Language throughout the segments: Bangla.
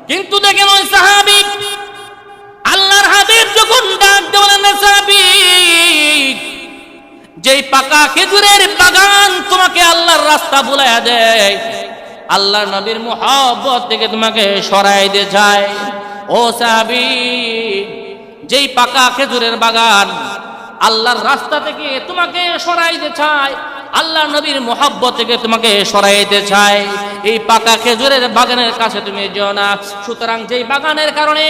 কিন্তু দেখেন ওই সাহাবী আল্লাহর হাবিব যখন ডাক দেওয়ালেন সাহাবী, যেই পাকা খেজুরের বাগান তোমাকে আল্লাহর রাস্তা ভুলাইয়া দেয়, আল্লাহর নবীর মুহাব্বত থেকে তোমাকে সরাই দিয়ে যায়। ও সাহাবী, যেই পাকা খেজুরের বাগান আল্লাহর রাস্তা থেকে তোমাকে সরাইতে চায়, আল্লাহর নবীর মুহাব্বত থেকে তোমাকে সরাইতে চায়, এই পাকা খেজুরের বাগানের কাছে তুমি যেও না। সুতরাং যেই বাগানের কারণে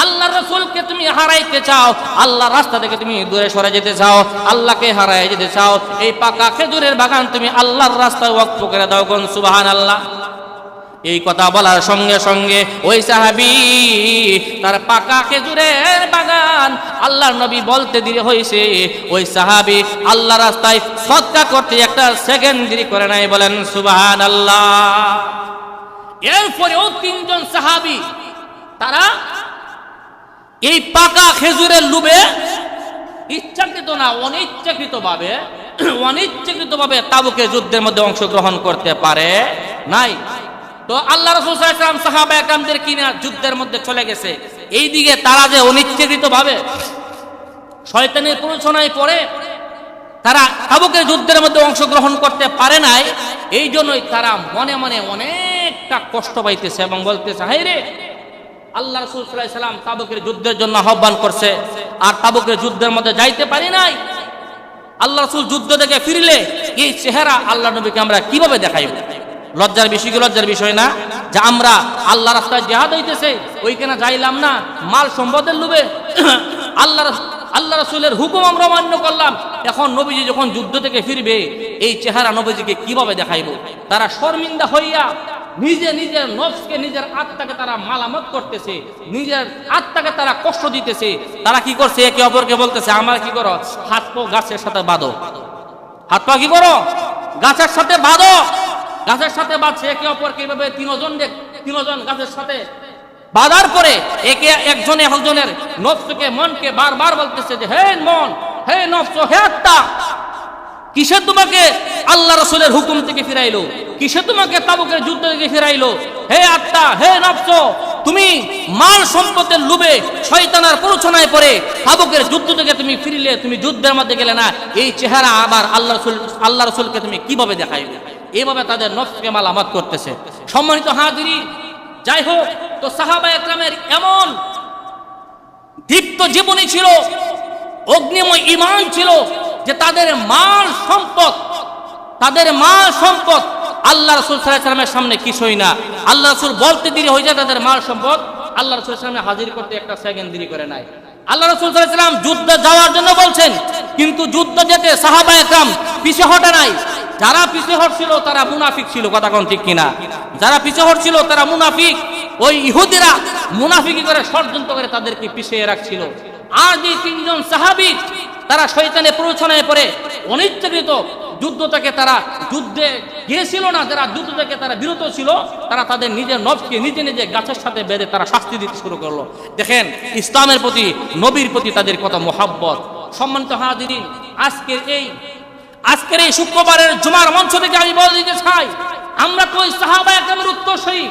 আল্লাহর রাসূলকে তুমি হারাইতে চাও, আল্লাহর রাস্তা থেকে তুমি দূরে সরে যেতে চাও, আল্লাহকে হারাই যেতে চাও, এই পাকা খেজুরের বাগান তুমি আল্লাহর রাস্তায় ওয়াকফ করে দাও। কোন সুবহানাল্লাহ। এই কথা বলার সঙ্গে সঙ্গে ওই সাহাবী তার পাকা খেজুরের বাগান আল্লাহর নবী বলতে দেরি হয়েছে, ওই সাহাবী আল্লাহর রাস্তায় সদকা করতে একটা সেকেন্ড দেরি করে নাই। বলেন সুবহানাল্লাহ। এরপরেও তিনজন সাহাবী তারা এই পাকা খেজুরের লোভে ইচ্ছাকৃত না অনিচ্ছাকৃতভাবে তাবুকের যুদ্ধের মধ্যে অংশগ্রহণ করতে পারে নাই। তো আল্লাহ রাসূল সাল্লাল্লাহু আলাইহি ওয়াসাল্লাম সাহাবা একরামদের কিনা যুদ্ধের মধ্যে চলে গেছে, এইদিকে তারা যে অনিচ্ছাকৃতভাবে শয়তানের প্ররোচনায় পড়ে তারা তাবুকের যুদ্ধের মধ্যে অংশগ্রহণ করতে পারে নাই, এই জন্যই তারা মনে মনে অনেকটা কষ্ট পাইতেছে এবং বলতেছে, হায় রে, আল্লাহ রাসূল সাল্লাল্লাহু আলাইহি ওয়াসাল্লাম তাবুকের যুদ্ধের জন্য আহ্বান করছে, আর তাবুকের যুদ্ধের মধ্যে যাইতে পারি নাই। আল্লাহ রাসূল যুদ্ধ থেকে ফিরলে এই চেহারা আল্লাহ নবীকে আমরা কিভাবে দেখাইব? লজ্জার বিষয় কি? লজ্জার বিষয় না যে আমরা আল্লাহ রাস্তায় জিহাদ হইতেছে ওইখানে যাইলাম না, মাল সম্পদের লোভে আল্লাহ রাসূলের হুকুম আমরা মান্য করলাম, এখন নবীজি যখন যুদ্ধ থেকে ফিরবে এই চেহারা নবীজিকে কিভাবে দেখাইব? তারা শর্মিন্দা হইয়া নিজের নফসকে, নিজের আত্মাকে তারা মালামত করতেছে, নিজের আত্মাকে তারা কষ্ট দিতেছে। তারা কি করছে? একে অপরকে বলতেছে, আমার কি করো, হাত পা গাছের সাথে বাঁধো, হাত পা কি করো, গাছের সাথে বাঁধো। গাছের সাথে বাঁধছে একে অপরকে এভাবে তিনজন গাছের সাথে বাঁধার পরে একজনের নফসকে, মনকে বারবার বলতেছে যে, হে মন, হে নফস, হে আত্মা, কিসে তোমাকে আল্লাহ রাসূলের হুকুম থেকে ফিরাইলো? কিসে তোমাকে তাবুকের যুদ্ধ থেকে ফিরাইলো? হে আত্মা, হে নফস, তুমি মাল সম্পদের লোভে শয়তানের প্ররোচনায় পড়ে তাবুকের যুদ্ধ থেকে তুমি ফিরলে, তুমি যুদ্ধের মধ্যে গেলে না, এই চেহারা আবার আল্লাহ রাসূলকে তুমি কিভাবে দেখাইবে? এইভাবে তাদের নফসকে মালামাত করতেছে। সম্মানিত হাজিরিন, যাই হোক, তো সাহাবা একরামের এমন দীপ্ত জীবনী ছিল, অগ্নিময় ঈমান ছিল যে তাদের মাল সম্পদ আল্লাহ রাসূল সাল্লাল্লাহু আলাইহি ওয়াসাল্লামের সামনে কিছুই না। আল্লাহ রাসূল বলতে দেরি হয়ে যায় তাদের মাল সম্পদ আল্লাহ রাসূলের সামনে হাজির করতে একটা সেকেন্ড দেরি করে নাই। আল্লাহ রাসূল সাল্লাল্লাহু আলাইহি ওয়াসাল্লাম যুদ্ধে যাওয়ার জন্য বলছেন, কিন্তু যুদ্ধ যেতে সাহাবা একরাম পিছে হটে নাই। যারা পিছে হটছিল তারা মুনাফিক ছিল, কথা কোন ঠিক কিনা? যারা পিছে হটছিল তারা মুনাফিক, ওই ইহুদিরা মুনাফিকি করে ষড়যন্ত্র করে তাদেরকে পিছিয়ে রাখছিল। আর যে তিনজন সাহাবী তারা শয়তানের প্ররোচনায় পড়ে অনিচ্ছাকৃত যুদ্ধ থেকে তারা যুদ্ধে গিয়েছিল না, যারা যুদ্ধ থেকে তারা বিরত ছিল, তারা তাদের নিজের নফসকে নিজে গাছের সাথে বেঁধে তারা শাস্তি দিতে শুরু করলো। দেখেন ইসলামের প্রতি, নবীর প্রতি তাদের কত মহব্বত। সম্মানিত হাজিরিন, আজকের এই শুক্রবারের জুমার মঞ্চ থেকে আমি বলে দিতে চাই, আমরা তো ওই সাহাবা একরামের উত্তরসূরি,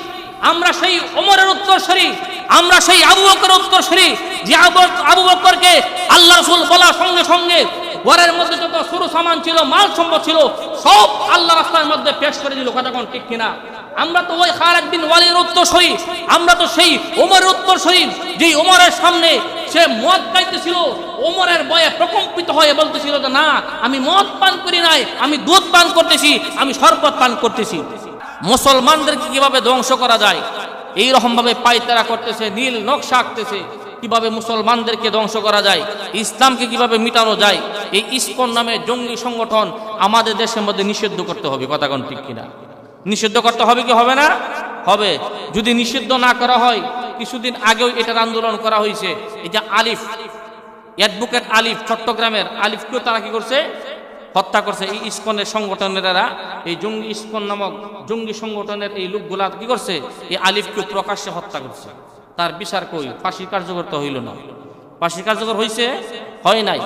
আমরা সেই ওমরের উত্তরসূরি, আমরা সেই আবু বকরের উত্তরসূরি, যে আবু বকরকে আল্লাহ রাসূল বলার সঙ্গে সঙ্গে ঘরের মধ্যে যত সরু সামান ছিল, মাল সম্পদ ছিল, সব আল্লাহ রাস্তার মধ্যে পেশ করে দিল, কথা কোন ঠিক কিনা? আমরা তো ওই খালিদ বিন ওয়ালিদের উত্তরসূরি, আমরা তো সেই ওমরের উত্তরসূরি, যেই ওমরের সামনে সে মদ খাইতেছিল, ওমরের ভয়ে প্রকম্পিত হয়ে বলতেছিল যে, না, আমি মদ পান করি নাই, আমি দুধ পান করতেছি, আমি শরবত পান করতেছি। মুসলমানদেরকে কিভাবে ধ্বংস করা যায় এই রকম ভাবে পায়তারা করতেছে, নীল নকশা আঁকতেছে, কিভাবে মুসলমানদেরকে ধ্বংস করা যায়, ইসলামকে কিভাবে মিটানো যায়, এই ইসকন নামে জঙ্গি সংগঠন আমাদের দেশের মধ্যে নিষিদ্ধ করতে হবে, কথা কোন ঠিক কিনা? নিষিদ্ধ করতে হবে কি হবে না? হবে। যদি নিষিদ্ধ না করা হয়, কিছুদিন আগেও এটার আন্দোলন করা হয়েছে, এই যে আলিফ, অ্যাডভোকেট আলিফ, চট্টগ্রামের আলিফকেও তারা কি করছে, হত্যা করছে। এই ইসকনের সংগঠনেরা, এই জঙ্গি ইসকন নামক জঙ্গি সংগঠনের এই লোকগুলা কি করছে, এই আলিফকে প্রকাশ্যে হত্যা করছে। তার বিচার কই? ফাঁসি কার্যকর তো হইল না। ফাঁসি কার্যকর হয়েছে? হয় নাই।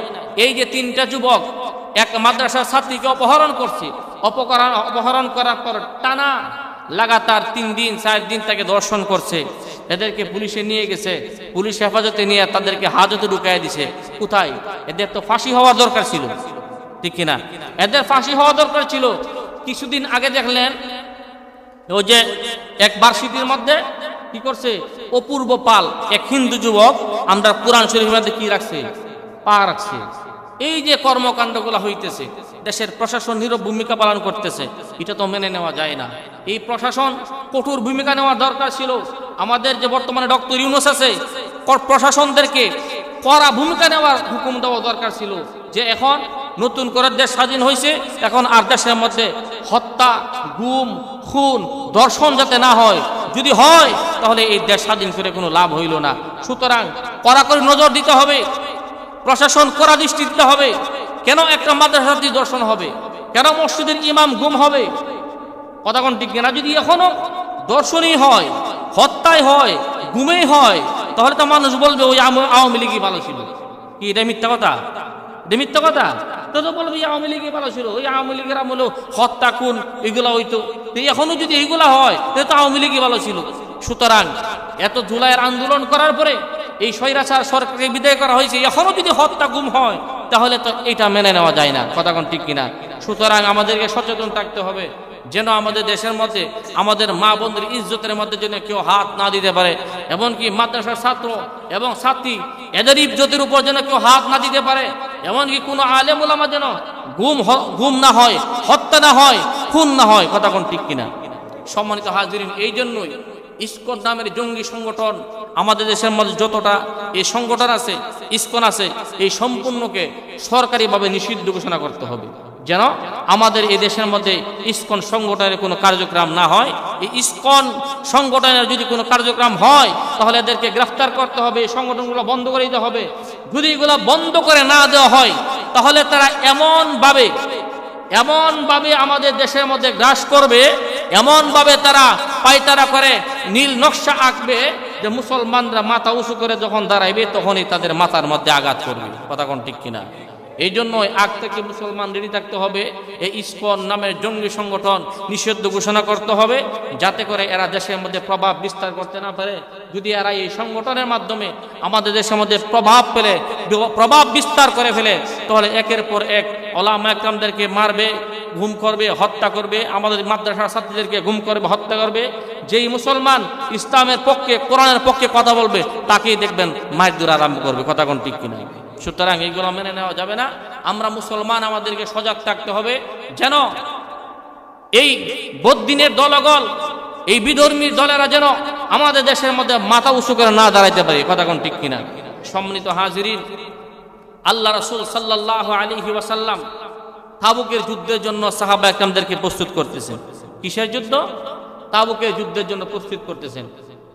এই যে তিনটা যুবক এক মাদ্রাসার ছাত্রীকে অপহরণ করছে, অপহরণ করার পর টানা লাগাতার 3 দিন 4 দিন তাকে ধর্ষণ করছে এদেরকে পুলিশে নিয়ে গেছে, পুলিশ হেফাজতে নিয়ে তাদেরকে হাজতে ঢুকাই দিছে। কোথায়? এদের তো ফাঁসি হওয়া দরকার ছিল, ঠিক কিনা? এদের ফাঁসি হওয়া দরকার ছিল। কিছুদিন আগে দেখলেন ওই যে এক ভার্সিটির মধ্যে কি করছে, অপূর্ব পাল এক হিন্দু যুবক আমরা কোরআন শরীফের মধ্যে কি রাখছে, পা রাখছে। এই যে কর্মকাণ্ডগুলো হইতেছে, দেশের প্রশাসন নীরব ভূমিকা পালন করতেছে, এটা তো মেনে নেওয়া যায় না। এই প্রশাসন কঠোর ভূমিকা নেওয়া দরকার ছিল। আমাদের যে বর্তমানে ডক্টর ইউনূস আছে, প্রশাসনদেরকে কড়া ভূমিকা নেওয়ার হুকুম দেওয়া দরকার ছিল, যে এখন নতুন করে দেশ স্বাধীন হয়েছে, এখন আর দেশের মধ্যে হত্যা, গুম, খুন, ধর্ষণ যাতে না হয়। যদি হয় তাহলে এই দেশ স্বাধীন করে কোনো লাভ হইল না। সুতরাং কড়া করে নজর দিতে হবে, প্রশাসন কড়া দৃষ্টি দিতে হবে। কেন একটা মাদ্রাসাটি দর্শন হবে, কেন মসজিদের ইমাম গুম হবে? কথা কোন ঠিক না? যদি এখনো দর্শনই হয়, হত্যাই হয়, গুমেই হয়, তাহলে তো মানুষ বলবে ওই আওয়ামী লীগই ভালো ছিল। কি এটা মিথ্যা কথা? এটা মিথ্যা কথা। তো বলবে আওয়ামী লীগই ভালো ছিল, ওই আওয়ামী লীগের আমলে হত্যা, খুন এগুলো হইতো। এখনো যদি এইগুলা হয় তাহলে তো আওয়ামী লীগই ভালো ছিল। সুতরাং এত জুলাইয়ের আন্দোলন করার পরে এই স্বৈরাচার সরকারকে বিদায় করা হয়েছে, এখনো যদি হত্যা গুম হয় তাহলে তো এটা মেনে নেওয়া যায় না। কথা কোন ঠিক কিনা? সুতরাং আমাদেরকে সচেতন থাকতে হবে, যেন আমাদের দেশের মধ্যে আমাদের মা বোনদের ইজ্জতের মধ্যে যেন কেউ হাত না দিতে পারে, এমনকি মাদ্রাসার ছাত্র এবং ছাত্রী এদের ইজ্জতের উপর যেন কেউ হাত না দিতে পারে, এমনকি কোনো আলেম ওলামা যেন গুম না হয়, হত্যা না হয়, খুন না হয়। কথা কোন ঠিক কিনা? সম্মানিত হাজিরিন, এই জন্যই ইসকন নামের জঙ্গি সংগঠন আমাদের দেশের মধ্যে যতটা এই সংগঠন আছে, ইসকন আছে, এই সম্পূর্ণকে সরকারিভাবে নিষিদ্ধ ঘোষণা করতে হবে, যেন আমাদের এই দেশের মধ্যে ইসকন সংগঠনের কোনো কার্যক্রম না হয়। এই ইসকন সংগঠনের যদি কোনো কার্যক্রম হয় তাহলে এদেরকে গ্রেফতার করতে হবে, সংগঠনগুলো বন্ধ করে দিতে হবে। যদি এগুলো বন্ধ করে না দেওয়া হয় তাহলে তারা এমনভাবে আমাদের দেশের মধ্যে গ্রাস করবে, এমনভাবে তারা পায়তারা করে নীল নকশা আঁকবে যে মুসলমানরা মাথা উঁচু করে যখন দাঁড়াইবে তখনই তাদের মাথার মধ্যে আঘাত করবে। কথা কোন ঠিক কিনা? এই জন্য আগ থেকে মুসলমান রেডি থাকতে হবে। এই ইসকন নামের জঙ্গি সংগঠন নিষিদ্ধ ঘোষণা করতে হবে, যাতে করে এরা দেশের মধ্যে প্রভাব বিস্তার করতে না পারে। যদি এরা এই সংগঠনের মাধ্যমে আমাদের দেশের মধ্যে প্রভাব বিস্তার করে ফেলে, তাহলে একের পর এক ওলামা একরামদেরকে মারবে, গুম করবে, হত্যা করবে, আমাদের মাদ্রাসার ছাত্রীদেরকে গুম করবে, হত্যা করবে। যেই মুসলমান ইসলামের পক্ষে, কোরআনের পক্ষে কথা বলবে তাকেই দেখবেন মারধর আরম্ভ করবে। কথা কোন ঠিক কিনা? সুতরাং এইগুলো মেনে নেওয়া যাবে না। আমরা মুসলমান আমাদেরকে সজাগ থাকতে হবে, যেন এই বদ্দিনের দলগল, এই বিধর্মীর দলেরা যেন আমাদের দেশের মধ্যে মাথা উঁচু করে না দাঁড়াইতে পারে। কথা কোন ঠিক কিনা? সম্মানিত হাজিরিন, আল্লাহ রাসূল সাল্লাল্লাহু আলাইহি ওয়াসাল্লাম তাবুকের যুদ্ধের জন্য সাহাবা একরামদেরকে প্রস্তুত করতেছেন। কিসের যুদ্ধ? তাবুকের যুদ্ধের জন্য প্রস্তুত করতেছেন।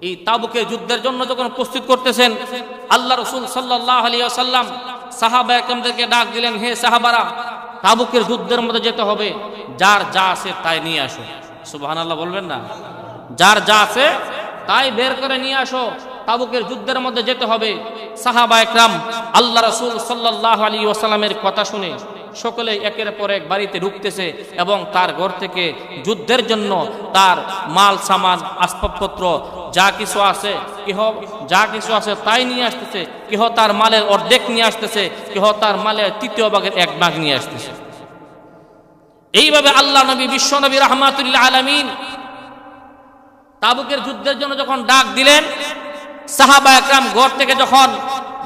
এই তাবুকের যুদ্ধের জন্য যখন প্রস্তুত করতেছেন, আল্লাহ রাসূল সাল্লাল্লাহু আলাইহি ওয়াসাল্লাম সাহাবা একরামদেরকে ডাক দিলেন, হে সাহাবারা, তাবুকের যুদ্ধের মধ্যে যেতে হবে, যার যা আছে তাই নিয়ে আসো। সুবহানাল্লাহ বলবেন না? যার যা আছে তাই বের করে নিয়ে আসো, তাবুকের যুদ্ধের মধ্যে যেতে হবে। সাহাবা একরাম আল্লাহ রাসূল সাল্লাল্লাহু আলাইহি ওয়াসাল্লামের কথা শুনে সকলে একের পর এক বাড়িতে ঢুকতেছে এবং তার ঘর থেকে যুদ্ধের জন্য তার মাল সামান, আসবাবপত্র যা কিছু আছে তাই নিয়ে আসতেছে। কেহ তার মালের অর্ধেক নিয়ে আসতেছে, কেহ তার মালের তৃতীয় ভাগের এক ভাগ নিয়ে আসতেছে। এইভাবে আল্লাহ নবী, বিশ্ব নবী রাহমাতুল্লিল আলামিন তাবুকের যুদ্ধের জন্য যখন ডাক দিলেন, সাহাবা একরাম ঘর থেকে যখন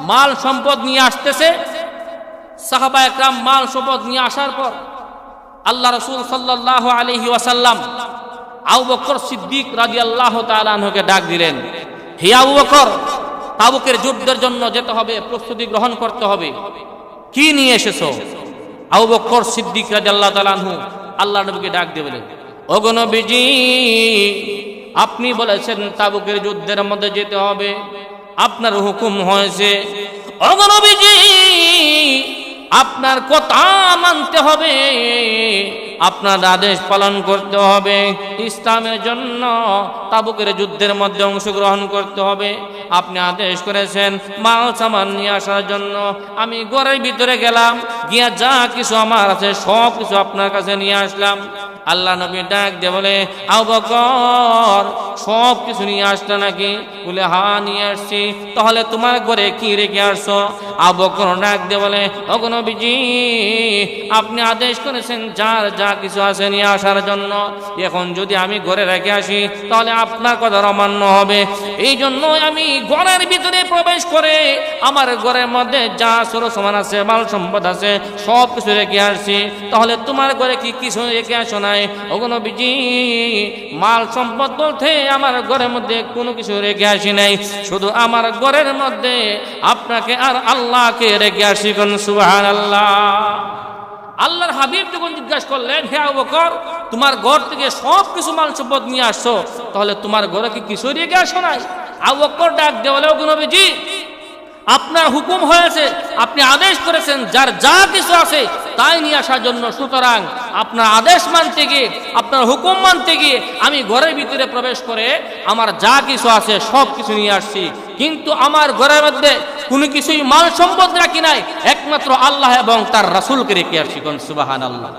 মাল সম্পদ নিয়ে আসতেছে, সাহাবা একরাম মাল সম্পদ নিয়ে আসার পর আল্লাহ রাসূল সাল্লাল্লাহু আলাইহি ওয়াসাল্লাম আবু বকর সিদ্দিক রাদিয়াল্লাহু তাআলা আনহুকে ডাক দিলেন, হে আবু বকর, তাবুকের যুদ্ধের জন্য যেতে হবে, প্রস্তুতি গ্রহণ করতে হবে, কি নিয়ে এসেছো? আবু বকর সিদ্দিক রাদিয়াল্লাহু তাআলা আনহু আল্লাহ নবীকে ডাক দিয়ে বলেন, ওগো নবীজি, আপনি বলেছেন তাবুকের যুদ্ধের মধ্যে যেতে হবে, আপনার হুকুম হয়েছে। ওগো নবীজি, আপনার কথা মানতে হবে, আপনার আদেশ পালন করতে হবে, ইসলামের জন্য তাবুকের যুদ্ধের মধ্যে অংশগ্রহণ করতে হবে। আপনি আদেশ করেছেন মাল সামান নিয়ে আসার জন্য। আমি ঘরের ভিতরে গেলাম, গিয়া যা কিছু আমার আছে সব কিছু আপনার কাছে নিয়ে আসলাম। আল্লাহ নবী ডাক দিয়ে বলে, আবু বকর সব কিছু নিয়ে আসলে নাকি? বলে হ্যাঁ নিয়ে আসছি। তাহলে তোমার ঘরে কি রেখে আসছো? আবু বকর ডাক দিয়ে বলে, ওগো নবীজি, আপনি আদেশ করেছেন যার যা কিছু আছে নিয়ে আসার জন্য। এখন যদি আমি ঘরে রেখে আসি তাহলে আপনার কথা অমান্য হবে। এই জন্য আমি ঘরের ভিতরে প্রবেশ করে আমার ঘরের মধ্যে যা সরসামান আছে, মাল সম্পদ আছে, সব কিছু রেখে আসছি। তাহলে তোমার ঘরে কি কিছু রেখে আসো নাই? ওগো নবীজি, মাল সম্পদ বলতে আমার ঘরের মধ্যে কোনো কিছু রেখে আসি নাই, শুধু আমার ঘরের মধ্যে আপনাকে আর আল্লাহকে রেখে আসি। কোন সুবহানাল্লাহ। আল্লাহর হাবিব যখন জিজ্ঞাসা করলেন, হে আবু বকর, তোমার ঘর থেকে সব কিছু মাল সম্পদ নিয়ে আসছো, তাহলে তোমার ঘরে কি কিছু রেখে আসো নাই? আবু বকর ডাক দিয়ে বলে, ওগো নবীজি, আপনার হুকুম হয়েছে, আপনি আদেশ করেছেন যার যা কিছু আছে তাই নিয়ে আসার জন্য। সুতরাং আপনার আদেশ মানতে গিয়ে, আপনার হুকুম মানতে গিয়ে আমি ঘরের ভিতরে প্রবেশ করে আমার যা কিছু আছে সব কিছু নিয়ে আসছি। কিন্তু আমার ঘরের মধ্যে কোনো কিছুই মাল সম্পদ রাখি নাই, একমাত্র আল্লাহ এবং তার রাসূলকে রেখে আসছি। কোন সুবহানাল্লাহ।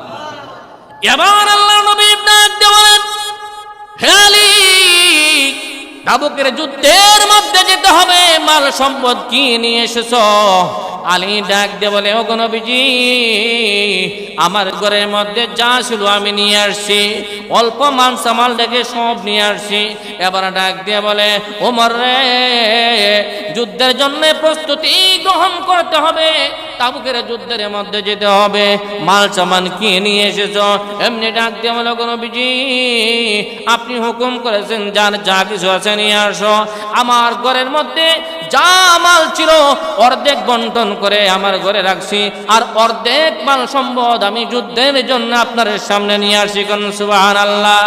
এবার আল্লাহ নবী ডাক দিয়ে বলেন, হে আলী, তাবুকের যুদ্ধের মধ্যে যেতে হবে, মাল সম্পদ কি নিয়ে এসেছো? আলী ডাক দিয়ে বলে, ওগো নবীজি, আমার ঘরের মধ্যে যা ছিল আমি নিয়ে আসছি, অল্প মাল সামাল দেখে সব নিয়ে আসছি। এবার ডাক দিয়ে বলে, ওমর রে, যুদ্ধের জন্য প্রস্তুতি গ্রহণ করতে হবে, তাবুকের যুদ্ধের মধ্যে যেতে হবে, মাল সামান কি নিয়ে এসেছো? এমনি ডাক দিয়ে বলে, ওগো নবীজি, আপনি হুকুম করেছেন যার যা কিছু আছে নিয়ে আসো। আমার ঘরের মধ্যে যা মাল ছিল অর্ধেক বন্টন করে আমার ঘরে রাখছি, আর অর্ধেক মাল সম্পদ আমি যুদ্ধের জন্য আপনার সামনে নিয়ে আসি। কোন সুবহানাল্লাহ।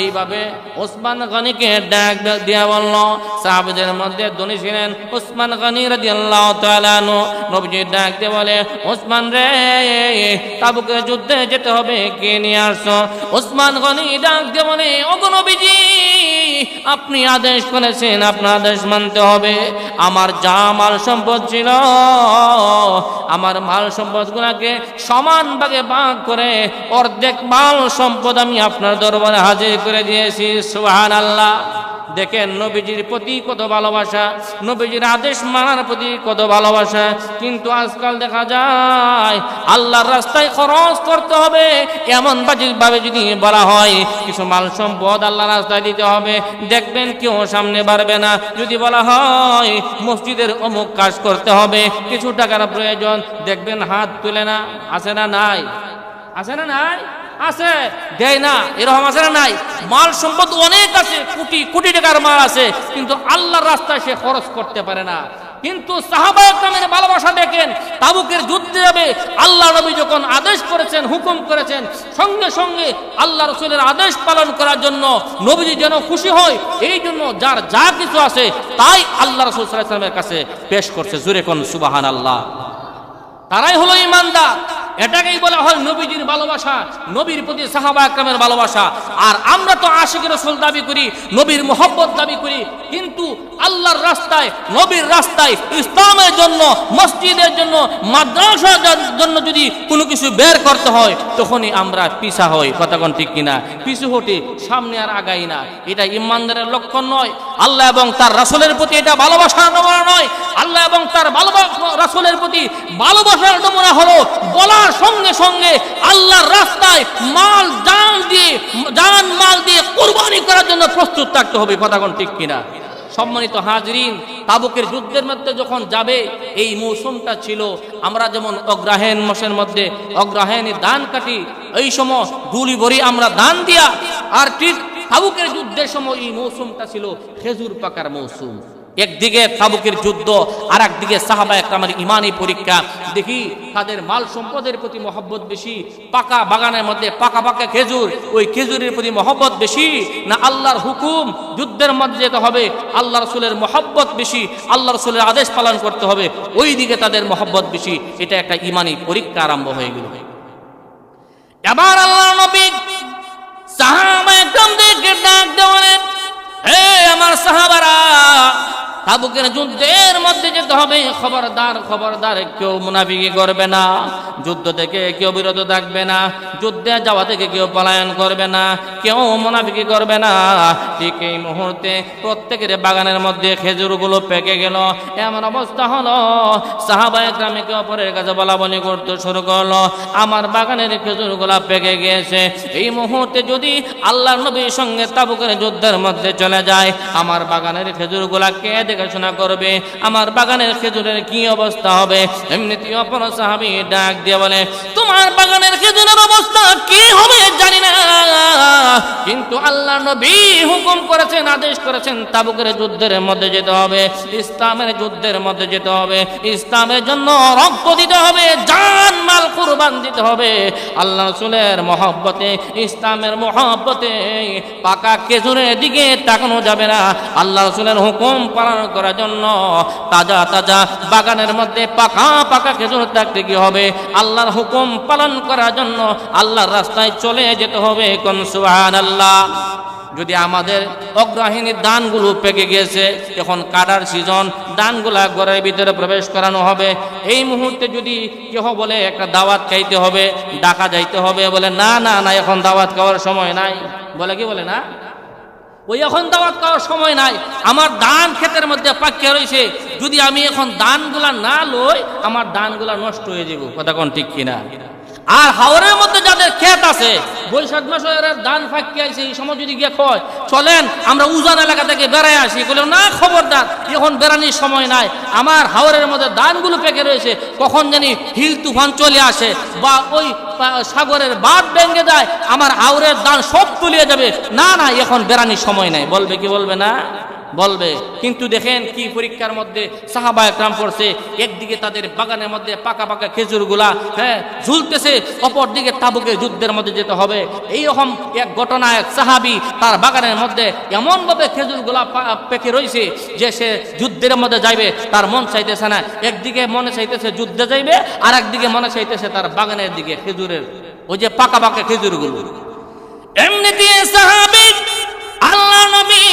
এইভাবে ওসমান গনিকে ডাক দিয়া বলল, সাহাবাদের মধ্যে ধনী ছিলেন ওসমান গনি রাদিয়াল্লাহু তাআলা আনহু। নবীজি ডাক দিয়ে বলে, ওসমান রে, তাবুকের যুদ্ধে যেতে হবে, কে নিয়ে আসছো? ওসমান গনি ডাক দিয়ে বলে, ওগো নবীজি, আপনি আদেশ করেছেন, আপনার আদেশ মানতে হবে। আমার যা মাল সম্পদ ছিল, আমার মাল সম্পদ গুলাকে সমান ভাগে ভাগ করে অর্ধেক মাল সম্পদ আমি আপনার দরবারে হাজির করে দিয়েছি। সুবহানাল্লাহ। দেখেন নবীজির প্রতি কত ভালোবাসা, নবীজির আদেশ মানার প্রতি কত ভালোবাসা। কিন্তু আজকাল দেখা যায় আল্লাহর রাস্তায় খরচ করতে হবে এমন ভাবে যদি বলা হয় কিছু মাল সম্পদ আল্লাহর রাস্তায় দিতে হবে, দেখবেন কেউ সামনে বাড়বে না। যদি বলা হয় মসজিদের অমুক কাজ করতে হবে, কিছু টাকার প্রয়োজন, দেখবেন হাত তুলে না। আছে না নাই? আছে না নাই? আছে, দেয় না, এরকম আছে না নাই? মাল সম্পদ অনেক আছে, কোটি কোটি টাকার মাল আছে, কিন্তু আল্লাহর রাস্তায় সে খরচ করতে পারে না। কিন্তু সাহাবায়ে কেরামের ভালোবাসা দেখেন, তাবুকের যুদ্ধে যাবে, আল্লাহ নবী যখন আদেশ করেছেন, হুকুম করেছেন, সঙ্গে সঙ্গে আল্লাহ রাসূলের আদেশ পালন করার জন্য নবীজি যেন খুশি হয়, এই জন্য যার যা কিছু আছে তাই আল্লাহ রাসূল সাল্লাল্লাহু আলাইহি ওয়াসাল্লামের কাছে পেশ করছে। জোরে কোন সুবহানাল্লাহ। তারাই হলো ঈমানদার। এটাকেই বলা হয় নবীজির ভালোবাসা, নবীর প্রতি সাহাবায়ে কেরামের ভালোবাসা। আর আমরা তো আশিকের রাসূল দাবি করি, নবীর মহব্বত দাবি করি, কিন্তু আল্লাহর রাস্তায়, নবীর রাস্তায়, ইসলামের জন্য, মসজিদের জন্য, মাদ্রাসার জন্য যদি কোনো কিছু বের করতে হয় তখনই আমরা পিছা হই। কথা কোন ঠিক কিনা? পিছু হটি, সামনে আর আগাই না। এটা ঈমানদারের লক্ষণ নয়। আল্লাহ এবং তার রাসূলের প্রতি এটা ভালোবাসার নমুনা নয়। আল্লাহ এবং তার রাসূলের প্রতি ভালোবাসার নমুনা হলো বলার সঙ্গে সঙ্গে আল্লাহর রাস্তায় মাল জান মাল দিয়ে কুরবানি করার জন্য প্রস্তুত থাকতে হবে। কথা কোন ঠিক কিনা? সম্মানিত হাজরিন, তাবুকের যুদ্ধের মধ্যে যখন যাবে, এই মৌসুমটা ছিল আমরা যেমন অগ্রহায়ণ মাসের মধ্যে অগ্রহায়ণে দান কাটি, এই সময় গুলি ভরি আমরা দান দিয়া, আর ঠিক তাবুকের যুদ্ধের সময় এই মৌসুমটা ছিল খেজুর পাকার মৌসুম। একদিকে তাবুকের যুদ্ধ, আর একদিকে সাহাবায়ে কেরামের ঈমানি পরীক্ষা। দেখি তাদের মাল সম্পদের প্রতি মহব্বত বেশি, পাকা বাগানের মধ্যে পাকা পাকা খেজুর, ওই খেজুরের প্রতি মহব্বত বেশি, না আল্লাহর হুকুম যুদ্ধের মধ্যে যেতে হবে, আল্লাহ রাসূলের মহব্বত বেশি, আল্লাহ রাসূলের আদেশ পালন করতে হবে, ওই দিকে তাদের মহব্বত বেশি। এটা একটা ঈমানি পরীক্ষা আরম্ভ হয়ে গেল। এবার আল্লাহর নবী সাহাবায়ে কেরামদেরকে ডাক দেওয়ালেন, হে আমার সাহাবারা, তাবুকের যুদ্ধের মধ্যে যেতে হবে। খবরদার খবরদার, কেউ মুনাফিকি করবে না, যুদ্ধ থেকে কেউ বিরত থাকবে না, যুদ্ধে যাওয়া থেকে কেউ পলায়ন করবে না, কেউ মুনাফিকি করবে না। ঠিক এই মুহূর্তে প্রত্যেকের বাগানের মধ্যে খেজুরগুলো পেকে গেল। এমন অবস্থা হলো সাহাবায়ে কেরাম একে অপরের কাছে বলা বলি করতে শুরু করলো, আমার বাগানের খেজুরগুলা পেকে গিয়েছে। এই মুহূর্তে যদি আল্লাহর নবীর সঙ্গে তাবুকের যুদ্ধের মধ্যে চলে যায়, আমার বাগানের খেজুরগুলা কে দেখাশোনা করবে? আমার বাগানের খেজুরের কি অবস্থা হবে? এমনিতে অপর সাহাবী ডাক দিয়ে বলে, তোমার বাগানের খেজুরের অবস্থা কি হবে জানি না, কিন্তু আল্লাহ নবী হুকুম করেছেন, আদেশ করেছেন তাবুকের যুদ্ধের মধ্যে যেতে হবে, ইসলামের যুদ্ধের মধ্যে যেতে হবে, ইসলামের জন্য রক্ত দিতে হবে, জান মাল কুরবান দিতে হবে। আল্লাহ রাসূলের মহব্বতে, ইসলামের মহব্বতে পাকা খেজুরের দিকে তাকানো যাবে না। আল্লাহ রাসূলের হুকুম পালন করার জন্য তাজা তাজা বাগানের মধ্যে পাকা পাকা খেজুর থাকতে কি হবে? আল্লাহর হুকুম পালন করার জন্য আল্লাহর রাস্তায় চলে যেতে হবে। কোন সুবহানাল্লাহ। যদি আমাদের অগ্রহিনীর ধানগুলো পেকে গিয়েছে, এখন কাটার সিজন, ধানগুলা ঘরের ভিতরে প্রবেশ করানো হবে, এই মুহূর্তে যদি কেহ বলে একটা দাওয়াত খাইতে হবে, ডাকা যাইতে হবে, বলে না না না এখন দাওয়াত খাওয়ার সময় নাই, বলে কি বলে না, ওই এখন দাওয়াত খাওয়ার সময় নাই, আমার ধান ক্ষেতের মধ্যে পাকিয়ে রয়েছে, যদি আমি এখন ধানগুলা না লই আমার ধানগুলা নষ্ট হয়ে যাব। কথা কোন ঠিক কিনা? আর হাওরের মধ্যে যাদের ক্ষেত আছে, বৈশাখ মাসে ধান ফাঁকি আছে, এই সময় যদি গিয়ে কয় চলেন আমরা উজান এলাকা থেকে বেড়ায় আসি, বলে না খবরদার, এখন বেড়ানির সময় নাই, আমার হাওরের মধ্যে ধানগুলো পেকে রয়েছে, কখন জানি হিল তুফান চলে আসে বা ওই সাগরের বাঁধ ভেঙে যায়, আমার হাওরের ধান সব তুলিয়ে যাবে, না না এখন বেড়ানির সময় নাই। বলবে কি বলবে না? বলবে। কিন্তু দেখেন কি পরীক্ষার মধ্যে সাহাবায়ে কেরাম পড়ছে, একদিকে তাদের বাগানের মধ্যে পাকা পাকা খেজুরগুলা ঝুলতেছে, অপর দিকে তাবুকের যুদ্ধের মধ্যে যেতে হবে। এইরকম এক ঘটনা, এক সাহাবী তার বাগানের মধ্যে এমনভাবে খেজুরগুলা পেকে রয়েছে যে সে যুদ্ধের মধ্যে যাইবে, তার মন চাইতেছে না, একদিকে মনে চাইতেছে যুদ্ধে যাইবে, আর একদিকে মনে চাইতেছে তার বাগানের দিকে খেজুরের ওই যে পাকা পাকা খেজুরগুলো। এমনিতে সাহাবী আল্লাহ নবী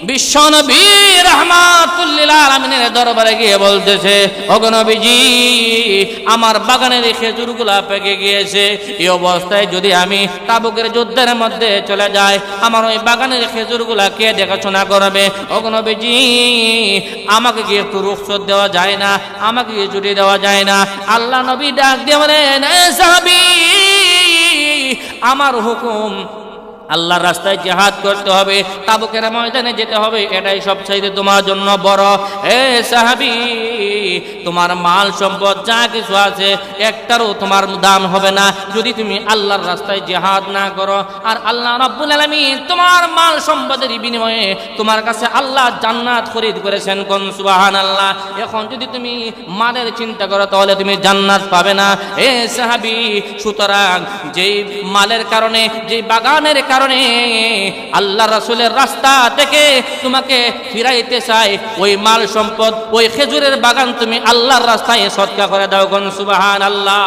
বিশ্ব নবী রাহমাতুল লিল আলামিনের দরবারে গিয়ে বলতেছে, ওগো নবীজি আমার বাগানের খেজুরগুলা পেকে গিয়েছে, এই অবস্থায় যদি আমি তাবুকের যুদ্ধের মধ্যে চলে যাই, আমার ওই বাগানের খেজুরগুলা কে দেখাশোনা করবে? ওগো নবীজি আমাকে কি একটু রুখসত দেওয়া যায় না, আমাকে কি ছুটি দেওয়া যায় না? আল্লাহ নবী ডাক দিয়ে বলেন, সাহাবী আমার হুকুম, আল্লাহর রাস্তায় জিহাদ করতে হবে, তাবুকের ময়দানে যেতে হবে, এটাই সবচাইতে তোমার জন্য বড়। এ সাহাবী তোমার মাল সম্পদ যা কিছু আছে একটারও তোমার দাম হবে না যদি তুমি আল্লাহর রাস্তায় জিহাদ না করো। আর আল্লাহ রাব্বুল আলামিন তোমার মাল সম্পদের বিনিময়ে তোমার কাছে আল্লাহ জান্নাত খরিদ করেছেন। কোন সুবহানাল্লাহ। এখন যদি তুমি মালের চিন্তা করো তাহলে তুমি জান্নাত পাবে না। এ সাহাবী সুতরাং যেই মালের কারণে, যেই বাগানের কারণে আল্লাহ রাসূলের রাস্তা থেকে তোমাকে ফিরাইতে চাই, ওই মাল সম্পদ, ওই খেজুরের বাগান তুমি আল্লাহর রাস্তায় সদকা করে দাও। কোন সুবহানাল্লাহ।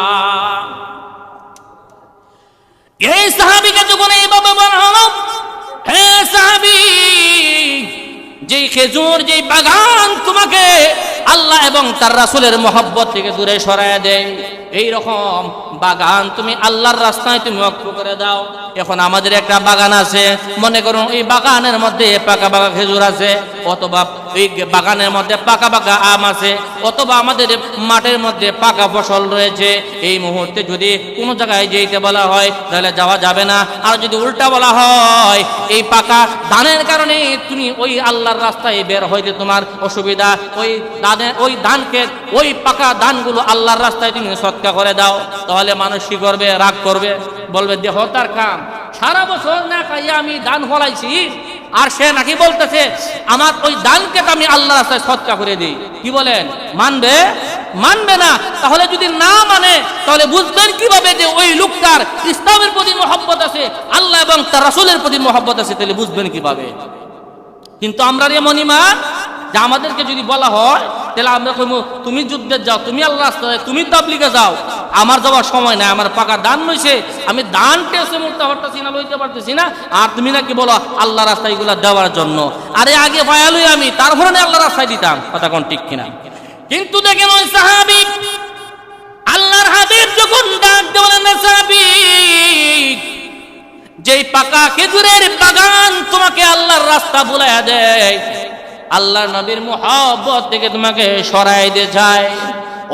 এই সাহাবীকে যখন এইভাবে বলা হলো, হে সাহাবী যেই খেজুর, যেই বাগান তোমাকে আল্লাহ এবং তার রাসূলের মহব্বত থেকে দূরে সরায় দেয়, এই রকম বাগান তুমি আল্লাহর রাস্তায় তুমি ওয়াকফ করে দাও। এখন আমাদের একটা বাগান আছে, মনে করুন এই বাগানের মধ্যে পাকা পাকা খেজুর আছে, অথবা এই বাগানের মধ্যে পাকা পাকা আম আছে, অথবা আমাদের মাঠের মধ্যে পাকা ফসল রয়েছে। এই মুহূর্তে যদি কোনো জায়গায় যেতে বলা হয় তাহলে যাওয়া যাবে না। আর যদি উল্টা বলা হয় এই পাকা ধানের কারণে তুমি ওই আল্লাহর রাস্তায় বের হইতে তোমার অসুবিধা, ওই ধানকে, ওই পাকা ধানগুলো আল্লাহর রাস্তায় তুমি সৎকা করে দাও, তাহলে মানুষ কি করবে? রাগ করবে, বলবে দেহ তার কাম, সারা বছর না খাইয়া আমি ধান ফলাইছি, আর সে নাকি বলতেছে আমার ওই ধানকে আমি আল্লাহর রাস্তায় সৎকা করে দিই। কি বলেন? মানবে? মানবে না। তাহলে যদি না মানে তাহলে বুঝবেন কিভাবে যে ওই লোকটার ইসলামের প্রতি মহব্বত আছে, আল্লাহ এবং তার রাসূলের প্রতি মহব্বত আছে? তাহলে বুঝবেন কিভাবে? কিন্তু আমরা এমন ইমান যে আমাদেরকে যদি বলা হয় তাহলে আমরা কইব তুমি যুদ্ধে যাও, তুমি আল্লাহর রাস্তায়, তুমি তাবলীগে যাও, আমার যাওয়ার সময় নাই, আমার পাকা দান নইছে, আমি দান টেসে মুড়তে পারতেছি না, লইতে পারতেছি না, আর তুমি নাকি বলো আল্লাহ রাস্তায় এগুলা দেওয়ার জন্য। আরে আগে পায়ালুই আমি, তারপরে আল্লাহ রাস্তায় দিতাম, কথা কোন ঠিক কিনা? কিন্তু দেখেন ওই সাহাবী আল্লাহর হাবিব যখন ডাক দেওয়ালেন, সাহাবী যেই পাকা খেজুরের বাগান তোমাকে আল্লাহর রাস্তা বুলাইয়া দেয়, আল্লাহর নবীর মুহাব্বত থেকে তোমাকে সরাই দিয়ে যায়।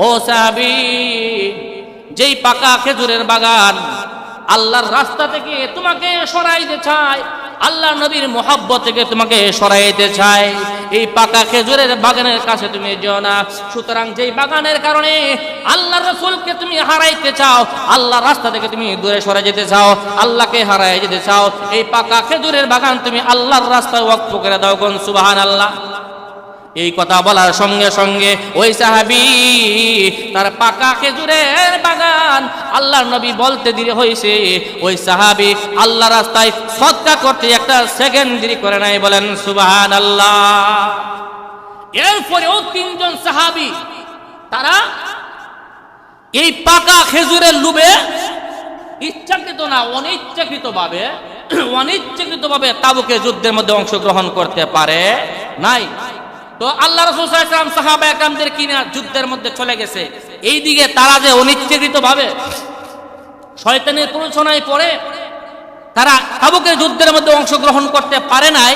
ও সাহাবী, যেই পাকা খেজুরের বাগান আল্লাহর রাস্তা থেকে তোমাকে সরাইতে চায়, আল্লাহর নবীর মুহাব্বত থেকে তোমাকে সরাইতে চায়, এই পাকা খেজুরের বাগানের কাছে তুমি যেও না। সুতরাং যেই বাগানের কারণে আল্লাহর রাসূলকে তুমি হারাইতে চাও, আল্লাহর রাস্তা থেকে তুমি দূরে সরে যেতে চাও, আল্লাহকে হারাই যেতে চাও, এই পাকা খেজুরের বাগান তুমি আল্লাহর রাস্তায় ওয়াকফ করে দাও। কোন সুবহানাল্লাহ। এই কথা বলার সঙ্গে সঙ্গে ওই সাহাবী তার পাকা খেজুরের বাগান আল্লাহর নবী বলতে দেরি হয়েছে, ওই সাহাবী আল্লাহর রাস্তায় সদকা করতে একটা সেকেন্ড দেরি করে নাই। বলেন সুবহানাল্লাহ। এরপরেও তিনজন সাহাবী তারা এই পাকা খেজুরের লোভে ইচ্ছাকৃত না অনিচ্ছাকৃতভাবে তাবুকের যুদ্ধের মধ্যে অংশগ্রহণ করতে পারে নাই। তো আল্লাহ রাসূল সাল্লাল্লাহু আলাইহি ওয়াসাল্লাম সাহাবা একরামদের কিনা যুদ্ধের মধ্যে চলে গেছে, এইদিকে তারা যে অনিচ্ছাকৃতভাবে শয়তানের প্ররোচনায় পড়ে তারা তাবুকের যুদ্ধের মধ্যে অংশগ্রহণ করতে পারে নাই,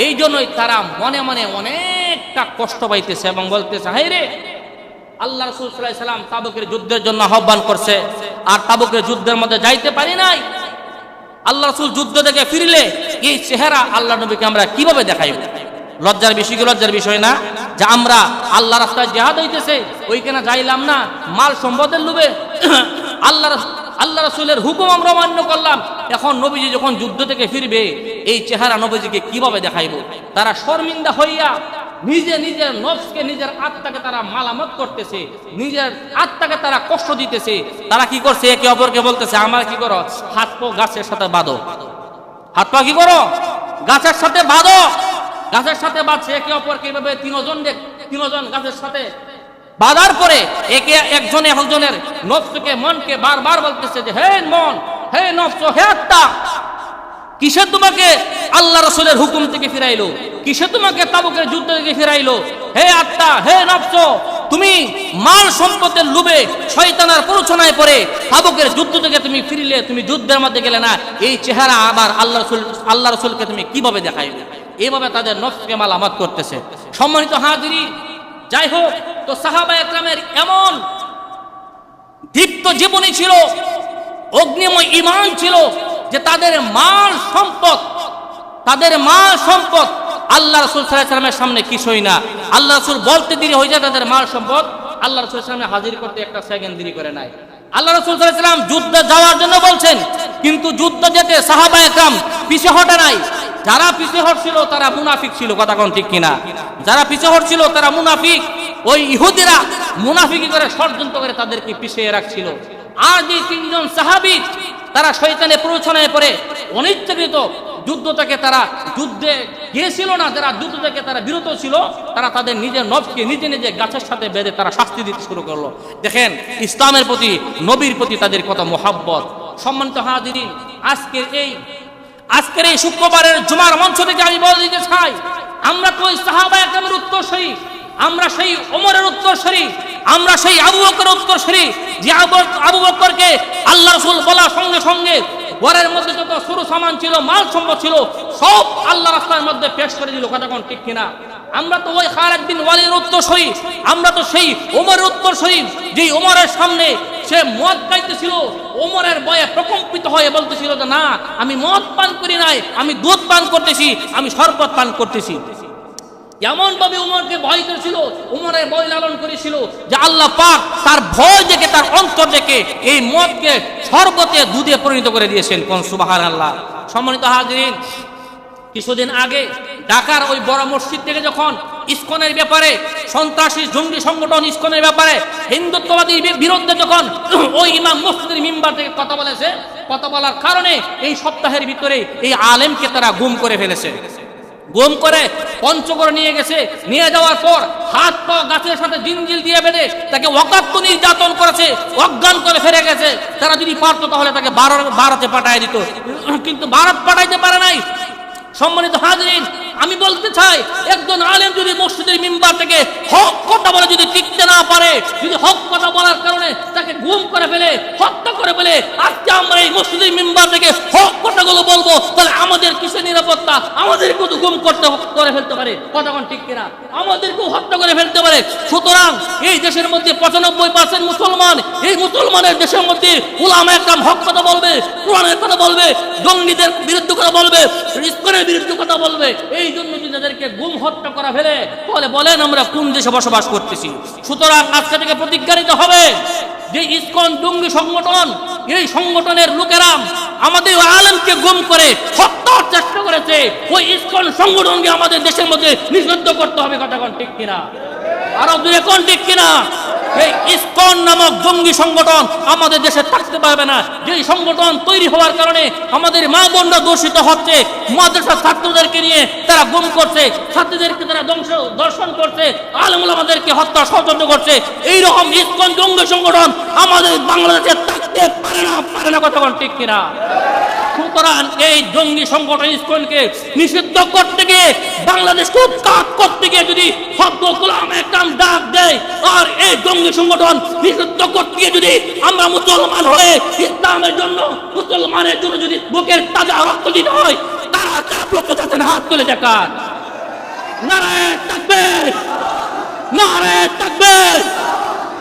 এই জন্যই তারা মনে মনে অনেকটা কষ্ট পাইতেছে এবং বলতেছে, হায় রে, আল্লাহ রাসূল সাল্লাল্লাহু আলাইহি ওয়াসাল্লাম তাবুকের যুদ্ধের জন্য আহ্বান করছে, আর তাবুকের যুদ্ধের মধ্যে যাইতে পারি নাই। আল্লাহ রাসূল যুদ্ধ থেকে ফিরলে এই চেহারা আল্লাহ নবীকে আমরা কিভাবে দেখাইব? লজ্জার বিষয় কি? লজ্জার বিষয় না যে আমরা আল্লাহ রাস্তায় জিহাদ হইতেছে ওইখানে যাইলাম না, মাল সম্পদের লোভে আল্লাহ রাসূলের হুকুম আমরা মান্য করলাম, এখন নবীজি যখন যুদ্ধ থেকে ফিরবে এই চেহারা নবীজিকে কিভাবে দেখাইব? তারা শর্মিন্দা হইয়া নিজের নফসকে, নিজের আত্মাকে তারা মালামত করতেছে, নিজের আত্মাকে তারা কষ্ট দিতেছে। তারা কি করছে? একে অপরকে বলতেছে, আমার কি করো, হাত পা গাছের সাথে বাঁধো, হাত পা কি করো, গাছের সাথে বাঁধো। গাছের সাথে বাঁধছে একে অপরকে, এভাবে তিনজন গাছের সাথে বাঁধার পরে একে একজনের নফসকে, মনকে বারবার বলতেছে যে, হে মন, হে নফস, হে আত্মা, কিসে তোমাকে আল্লাহ রাসূলের হুকুম থেকে ফিরাইলো? কিসে তোমাকে তাবুকের যুদ্ধ থেকে ফিরাইলো? হে আত্মা, হে নফস, তুমি মাল সম্পদের লোভে শয়তানের প্ররোচনায় পড়ে তাবুকের যুদ্ধ থেকে তুমি ফিরলে, তুমি যুদ্ধের মধ্যে গেলে না, এই চেহারা আবার আল্লাহ রাসূলকে তুমি কিভাবে দেখাইবে? এইভাবে তাদের নফসকে মালামাত করতেছে। সম্মানিত হাজিরিন, যাই হোক, তো সাহাবা একরামের এমন দীপ্ত জীবনী ছিল, অগ্নিময় ঈমান ছিল যে তাদের মাল সম্পদ আল্লাহ রাসূল সাল্লাল্লাহু আলাইহি ওয়াসাল্লামের সামনে কিছুই না। আল্লাহ রাসূল বলতে দেরি হয়ে যায় তাদের মাল সম্পদ আল্লাহ রাসূলের সামনে হাজির করতে একটা সেকেন্ড দেরি করে নাই। আল্লাহ রাসূল সাল্লাল্লাহু আলাইহি ওয়াসাল্লাম যুদ্ধে যাওয়ার জন্য বলছেন, কিন্তু যুদ্ধ যেতে সাহাবা একরাম পিছে হটে নাই। যারা পিছে হটছিল তারা মুনাফিক ছিল, কথা কোন ঠিক কিনা? যারা পিছে হটছিল তারা মুনাফিক, ওই ইহুদিরা মুনাফিকি করে ষড়যন্ত্র করে তাদেরকে পিছিয়ে রাখছিল। আর যে তিনজন সাহাবী তারা শয়তানের প্ররোচনায় পড়ে অনিচ্ছাকৃত যুদ্ধে গিয়েছিল না, যারা যুদ্ধ থেকে তারা বিরত ছিল, তারা তাদের নিজের নফসকে নিজে গাছের সাথে বেঁধে তারা শাস্তি দিতে শুরু করলো। দেখেন ইসলামের প্রতি, নবীর প্রতি তাদের কত মহাব্বত। সম্মানিত হাজিরিন, আজকের এই শুক্রবারের জুমার মঞ্চ থেকে আমি বলে দিতে চাই, আমরা তো ওই সাহাবা একরামের উত্তরসূরি, আমরা সেই ওমরের উত্তরসূরি, আমরা সেই আবু বকরের উত্তরসূরি, যে আবু বকরকে আল্লাহ রাসূল বলার সঙ্গে সঙ্গে ঘরের মধ্যে যত শুরু সামান ছিল, মাল সম্পদ ছিল, সব আল্লাহ রাস্তার মধ্যে পেশ করে দিল, কথা কোন ঠিক কিনা? আমরা তো ওই খালিদ বিন ওয়ালিদের উত্তরসূরি, আমরা তো সেই ওমরের উত্তরসূরি, যে ওমরের সামনে সে মদ খাইতেছিল, ওমরের ভয়ে প্রকম্পিত হয়ে বলতেছিল যে না, আমি মদ পান করি নাই, আমি দুধ পান করতেছি, আমি শরবত পান করতেছি। এমন ভাবে উমরকে ভয় করেছিল, উমরের ভয় লালন করেছিল যে আল্লাহ পাক তার ভয় দেখে, তার অন্তর দেখে এই মদকে শরবতে, দুধে পরিণত করে দিয়েছেন। কোন সুবহানাল্লাহ। সম্মানিত হাজিরিন, কিছুদিন আগে ঢাকার ওই বড় মসজিদ থেকে যখন ইসকনের ব্যাপারে, সন্ত্রাসী জঙ্গি সংগঠন ইসকনের ব্যাপারে, হিন্দুত্ববাদী বিরুদ্ধে যখন ওই ইমাম মসজিদের মিম্বার থেকে কথা বলেছে, কথা বলার কারণে এই সপ্তাহের ভিতরে এই আলেমকে তারা গুম করে ফেলেছে। গুম করে পঞ্চগড়ে নিয়ে গেছে, নিয়ে যাওয়ার পর হাত পা গাছের সাথে জিনজিল দিয়ে বেঁধে তাকে অকাত্য নির্যাতন করেছে, অজ্ঞান করে ফেরে গেছে। তারা যদি পারতো তাহলে তাকে ভারতে পাঠায় দিত, কিন্তু ভারত পাঠাইতে পারে নাই। সম্মানিত হাজরিন, আমি বলতে চাই, একজন আলেম যদি মসজিদের মিম্বার থেকে হক কথা বলে যদি টিকতে না পারে, যদি হক কথা বলার কারণে তাকে গুম করে ফেলে, হত্যা করে ফেলে, আজকে আমরা এই মসজিদের মিম্বার থেকে হক কথাগুলো বলবো, তাহলে আমাদের কিসের নিরাপত্তা? আমাদেরকেও তো গুম করে ফেলতে পারে, কথাক্ষণ ঠিক কিনা? আমাদেরকেও হত্যা করে ফেলতে পারে। সুতরাং এই দেশের মধ্যে 95% মুসলমান, এই মুসলমানের দেশের মধ্যে উলামা একরাম হক কথা বলবে, কোরআনের কথা বলবে, জঙ্গিদের বিরুদ্ধে কথা বলবে, ইসলামের বিরুদ্ধে কথা বলবে। এই জন্য যদি তাদেরকে গুম হত্যা করা ফেলে, তাহলে বলেন আমরা কোন দেশে বসবাস করতেছি? সুতরাং আজকে থেকে প্রতিজ্ঞা নিতে হবে যে ইসকন জঙ্গি সংগঠন, এই সংগঠনের লোকেরা আমাদের আলেমকে গুম করে হত্যার চেষ্টা করেছে, ওই ইসকন সংগঠনকে আমাদের দেশের মধ্যে নিষিদ্ধ করতে হবে। কথাক্ষণ ঠিক কিনা? আরো দূরে কোন ঠিক কিনা? এই ইসকন নামক জঙ্গি সংগঠন আমাদের দেশে থাকতে পারবে না। যে সংগঠন তৈরি হওয়ার কারণে আমাদের মা বোনরা দূষিত হচ্ছে, মাদ্রাসার ছাত্রদেরকে নিয়ে তারা গুম করছে, ছাত্রীদেরকে তারা দর্শন করছে, আলেম ওলামাদেরকে হত্যা ষড়যন্ত্র করছে। এইরকম ইসকন জঙ্গি সংগঠন আমাদের বাংলাদেশে থাকতে পারে না। কথাক্ষণ ঠিক কিনা? সুতরাং এই জঙ্গি সংগঠন ইসকনকে নিষিদ্ধ করতে গিয়ে, বাংলাদেশকে উৎখাত করতে গিয়ে যদি উলামা একরাম ডাক দেয়, আর এই জঙ্গি সংগঠন নিষিদ্ধ করতে গিয়ে যদি আমরা মুসলমান হয়ে ইসলামের জন্য, মুসলমানের জন্য যদি বুকের তাজা রক্ত দিতে হয়, তারা চাপ লক্ষ্য যাচ্ছেন, হাত তুলে দেখান। নারায়ে তাকবীর, নারায়ে তাকবীর।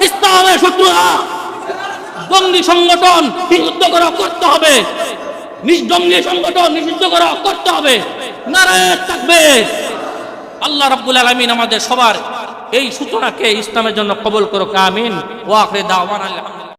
ইসলামের শত্রুরা জঙ্গি সংগঠন নিষিদ্ধ করা করতে হবে, জঙ্গি সংগঠন নিষিদ্ধ করা করতে হবে। নারায়ে তাকবীর। আল্লাহ রাব্বুল আলামিন আমাদের সবার এই সূচনাকে ইসলামের জন্য কবুল করুক, আমিন। ওয়া আখিরু দাওয়ানা আলহামদুলিল্লাহ।